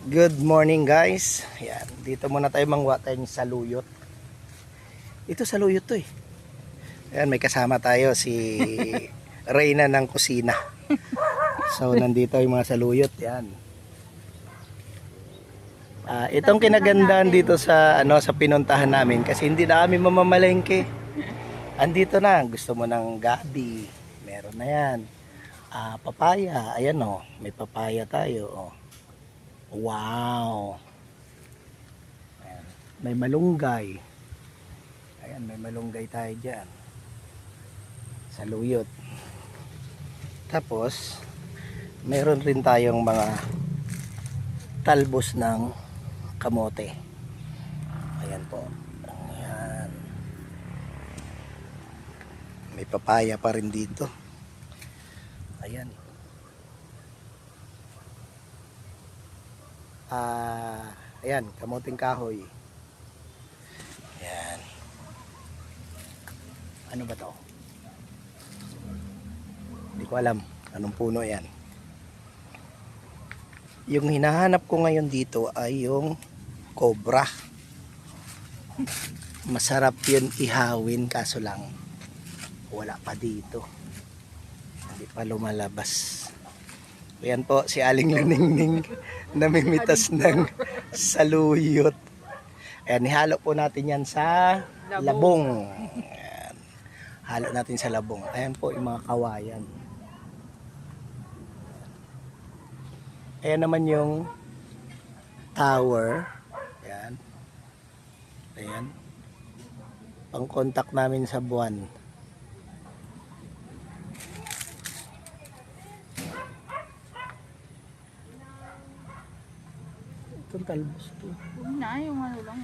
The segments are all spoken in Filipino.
Good morning guys. Ayan, dito muna tayo mangwater sa saluyot. Ito saluyot to eh. Ayan, may kasama tayo si Reyna ng kusina. So nandito yung mga saluyot. Ayan. Itong kinagandaan dito sa sa pinuntahan namin kasi hindi na kami mamamalengke. Andito na, gusto mo ng gabi, meron na yan. Papaya, ayan may papaya tayo Wow. Ayan. May malunggay. Ayan, may malunggay tayo dyan. Saluyot. Tapos, meron rin tayong mga talbos ng kamote. Ayan po. Ayan. May papaya pa rin dito. Ayan. Ayan, kamuting kahoy. Ayan. Ano ba to? Hindi ko alam anong puno yan. Yung hinahanap ko ngayon dito ay yung cobra. Masarap yun ihawin kaso lang wala pa dito. Hindi pa lumalabas. Ayan po si Aling Laningning namimitas ng saluyot. Ayan, ihalo po natin yan sa labong. Ayan. Halo natin sa labong. Ayan po yung mga kawayan. Ayan naman yung tower. Ayan. Ayan. Pang-contact namin sa buwan. Itong talbos to. Huwag na, yung ano lang.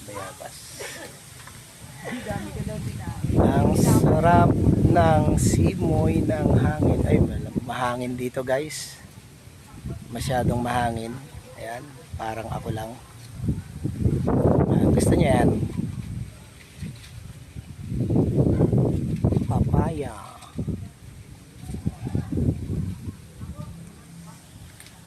Bayabas. Dami ka daw Ang sarap ng simoy ng hangin. Ay, mahangin dito guys. Masyadong mahangin. Ayan, parang ako lang. Gusto niya yan.